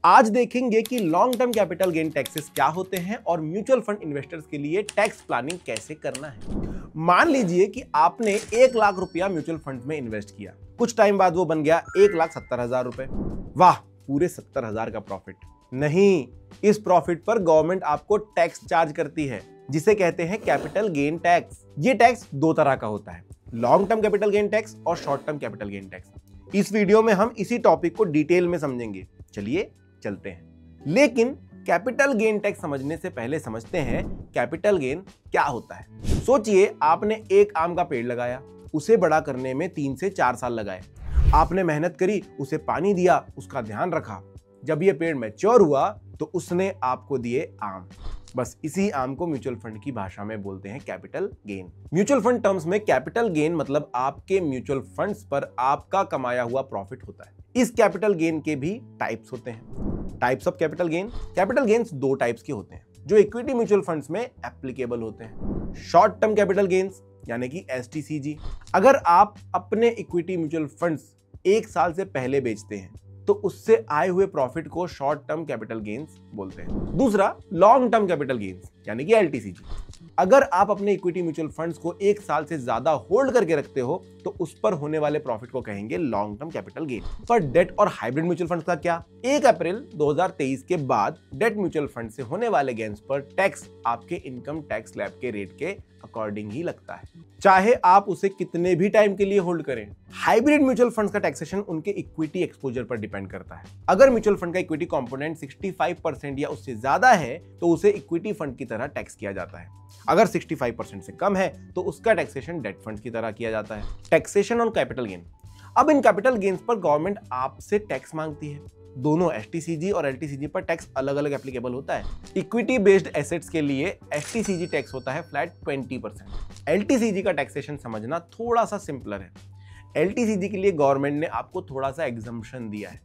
आज देखेंगे कि long term capital gain taxes क्या होते हैं और म्यूचुअल फंड इन्वेस्टर्स के लिए टैक्स प्लानिंग कैसे करना है। मान लीजिए कि आपने 1 लाख रुपया म्यूचुअल फंड में इन्वेस्ट किया, कुछ टाइम बाद वो बन गया 1,70,000 रुपए। वाह, पूरे 70,000 का प्रॉफिट। नहीं, इस प्रॉफिट पर गवर्नमेंट आपको टैक्स चार्ज करती है, जिसे कहते हैं कैपिटल गेन टैक्स। ये टैक्स दो तरह का होता है, long term capital gain tax और short term capital gain tax. इस वीडियो में हम इसी टॉपिक को डिटेल में समझेंगे। चलिए चलते हैं। लेकिन कैपिटल गेन टैक्स समझने से पहले समझते हैं कैपिटल गेन क्या होता है। सोचिए, आपने एक आम का पेड़ लगाया, उसे बड़ा करने में 3 से 4 साल लगाए। आपने मेहनत करी, उसे पानी दिया, उसका ध्यान रखा। जब ये पेड़ मैच्योर हुआ तो उसने आपको दिए आम। बस इसी आम को म्यूचुअल फंड की भाषा में बोलते हैं capital gain. Mutual fund terms में कैपिटल गेन मतलब आपके म्यूचुअल फंड्स पर आपका कमाया हुआ प्रॉफिट होता है। इस कैपिटल गेन के भी टाइप्स होते हैं। Types of capital gain. Capital gains दो टाइप्स के होते हैं जो इक्विटी म्यूचुअल फंड्स में एप्लीकेबल होते हैं। शॉर्ट टर्म कैपिटल गेन्स यानी कि STCG। अगर आप अपने इक्विटी म्यूचुअल फंड्स 1 साल से पहले बेचते हैं तो उससे आए हुए प्रॉफिट को शॉर्ट टर्म कैपिटल गेन्स बोलते हैं। दूसरा, लॉन्ग टर्म कैपिटल गेन्स यानी कि LTCG। अगर आप अपने इक्विटी म्यूचुअल फंड्स को 1 साल से ज्यादा होल्ड करके रखते हो तो उस पर होने वाले प्रॉफिट को कहेंगे लॉन्ग टर्म कैपिटल गेन। पर डेट और हाइब्रिड म्यूचुअल फंड्स का क्या? 1 अप्रैल 2023 के बाद डेट म्यूचुअल फंड से होने वाले गेन्स पर टैक्स आपके इनकम टैक्स स्लैब के रेट के अकॉर्डिंग ही लगता है, चाहे आप उसे कितने भी टाइम के लिए होल्ड करें। हाइब्रिड म्यूचुअल फंड्स का टैक्सेशन उनके इक्विटी एक्सपोजर पर डिपेंड करता है। अगर म्यूचुअल फंड का इक्विटी कंपोनेंट 65% या उससे ज्यादा है तो उसे इक्विटी फंड की तरह टैक्स किया जाता है। अगर 65% से कम है तो उसका टैक्सेशन डेट फंड की तरह किया जाता है। Taxation on capital gain. अब इन कैपिटल गेन्स पर गवर्नमेंट आपसे टैक्स मांगती है। दोनों STCG और LTCG पर टैक्स अलग अलग एप्लीकेबल होता है। इक्विटी बेस्ड एसेट्स के लिए STCG टैक्स होता है फ्लैट 20%। LTCG का टैक्सेशन समझना थोड़ा सा सिंपलर है। LTCG के लिए गवर्नमेंट ने आपको थोड़ा सा एग्जम्पशन दिया है।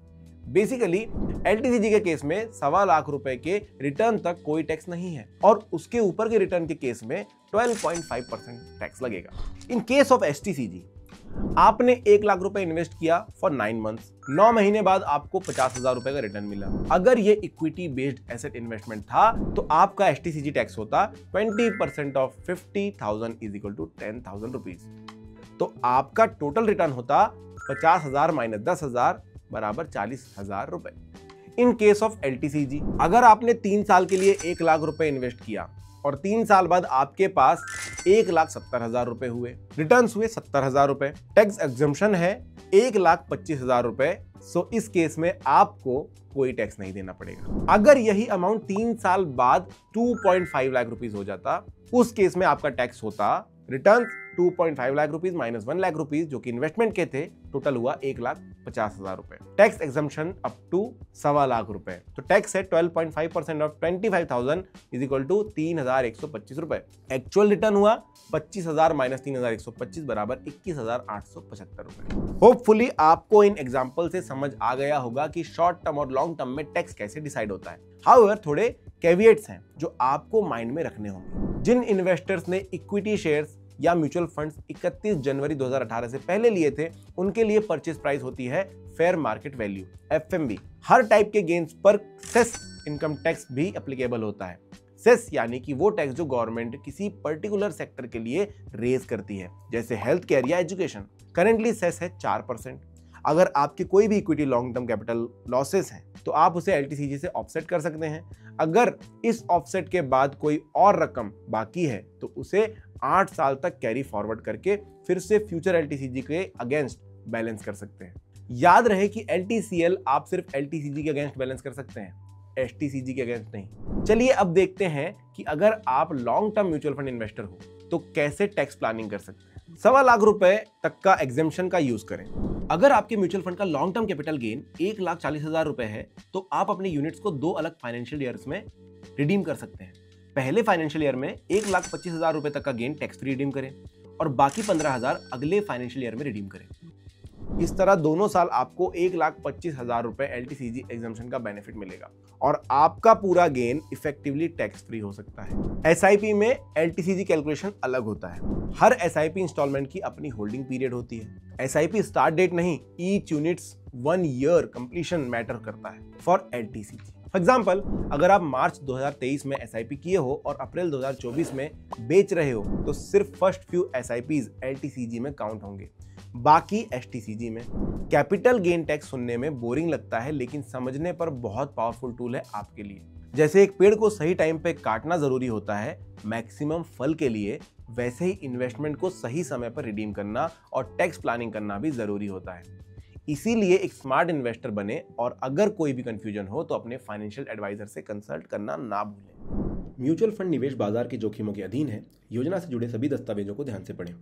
बेसिकली LTCG के केस में 1.25 लाख रुपए के रिटर्न तक कोई टैक्स नहीं है और उसके ऊपर के रिटर्न के केस में 12.5% टैक्स लगेगा। इन केस ऑफ STCG आपने 1 लाख रुपए इन्वेस्ट किया फॉर 9 मंथ्स। 9 महीने बाद आपको 50,000 रुपए का रिटर्न मिला। अगर ये इक्विटी बेस्ड एसेट इन्वेस्टमेंट था तो आपका STCG टैक्स होता 20% of 50,000 is equal to 10,000 rupees. तो आपका टोटल रिटर्न होता 50,000 माइनस 10,000 बराबर 40,000 रुपए। इन केस ऑफ LTCG अगर आपने 3 साल के लिए 1 लाख रुपए इन्वेस्ट किया और 3 साल बाद आपके पास 1,70,000 रुपए हुए, रिटर्न्स हुए 70,000 रुपए, टैक्स एग्जम्पशन है 1,25,000 रुपए। सो इस केस में आपको कोई टैक्स नहीं देना पड़ेगा। अगर यही अमाउंट 3 साल बाद 2.5 लाख रुपीज हो जाता, उस केस में आपका टैक्स होता return 2.5 lakh rupees minus 1 lakh rupees जो कि इन्वेस्टमेंट के थे, टोटल हुआ 1,50,000 रुपए। Tax exemption up to 1.25 lakh रुपए। तो टैक्स है 12.5% ऑफ 25,000 इज इक्वल टू 3,125 रुपए। एक्चुअल रिटर्न हुआ 25,000 माइनस 3,125 बराबर 21,875 रुपए। होपफुली आपको इन एग्जाम्पल से समझ आ गया होगा कि शॉर्ट टर्म और लॉन्ग टर्म में टैक्स कैसे डिसाइड होता है। हाउएवर थोड़े कैविएट्स हैं जो आपको माइंड में रखने होंगे। जिन इन्वेस्टर्स ने इक्विटी शेयर्स या म्यूचुअल फंड्स 31 जनवरी 2018 से पहले लिए थे, उनके लिए परचेज प्राइस होती है फेयर मार्केट वैल्यू FMV। हर टाइप के गेन्स पर सेस इनकम टैक्स भी एप्लीकेबल होता है। सेस यानी कि वो टैक्स जो गवर्नमेंट किसी पर्टिकुलर सेक्टर के लिए रेज करती है, जैसे हेल्थ केयर या एजुकेशन। करेंटली सेस है 4%। अगर आपके कोई भी equity long term capital losses हैं तो आप उसे LTCG से ऑफसेट कर सकते हैं। अगर इस ऑफसेट के बाद कोई और रकम बाकी है तो उसे 8 साल तक कैरी फॉरवर्ड करके फिर से फ्यूचर LTCG के अगेंस्ट बैलेंस कर सकते हैं। याद रहे कि LTCL आप सिर्फ LTCG के अगेंस्ट बैलेंस कर सकते हैं, STCG के अगेंस्ट नहीं। चलिए अब देखते हैं कि अगर आप long term mutual fund investor हो तो कैसे टैक्स प्लानिंग कर सकते हैं। 1.25 लाख रुपए तक का एग्जेम्पशन का यूज करें। अगर आपके म्यूचुअल फंड का लॉन्ग टर्म कैपिटल गेन 1,40,000 रुपए है तो आप अपने यूनिट्स को 2 अलग फाइनेंशियल ईयर्स में रिडीम कर सकते हैं। पहले फाइनेंशियल ईयर में 1,25,000 रुपए तक का गेन टैक्स फ्री रिडीम करें और बाकी 15,000 अगले फाइनेंशियल ईयर में रिडीम करें। इस तरह दोनों साल आपको 1,25,000 रुपए LTCG एग्जम्पशन का बेनिफिट मिलेगा और आपका पूरा गेन इफेक्टिवली टैक्स फ्री हो सकता है। SIP में LTCG कैलकुलेशन अलग होता है। हर SIP इंस्टॉलमेंट की अपनी होल्डिंग पीरियड होती है। SIP स्टार्ट डेट नहीं, each units 1 year completion matter करता है फॉर LTCG। फॉर एग्जाम्पल, अगर आप मार्च 2023 में SIP किए हो और अप्रैल 2024 में बेच रहे हो तो सिर्फ फर्स्ट फ्यू SIPs LTCG में काउंट होंगे, बाकी STCG में। कैपिटल गेन टैक्स सुनने में बोरिंग लगता है लेकिन समझने पर बहुत पावरफुल टूल है आपके लिए। जैसे एक पेड़ को सही टाइम पे काटना जरूरी होता है मैक्सिमम फल के लिए, वैसे ही इन्वेस्टमेंट को सही समय पर रिडीम करना और टैक्स प्लानिंग करना भी जरूरी होता है। इसीलिए एक स्मार्ट इन्वेस्टर बने और अगर कोई भी कंफ्यूजन हो तो अपने फाइनेंशियल एडवाइजर से कंसल्ट करना ना भूलें। म्यूचुअल फंड निवेश बाजार के जोखिमों के अधीन है। योजना से जुड़े सभी दस्तावेजों को ध्यान से पढ़ें।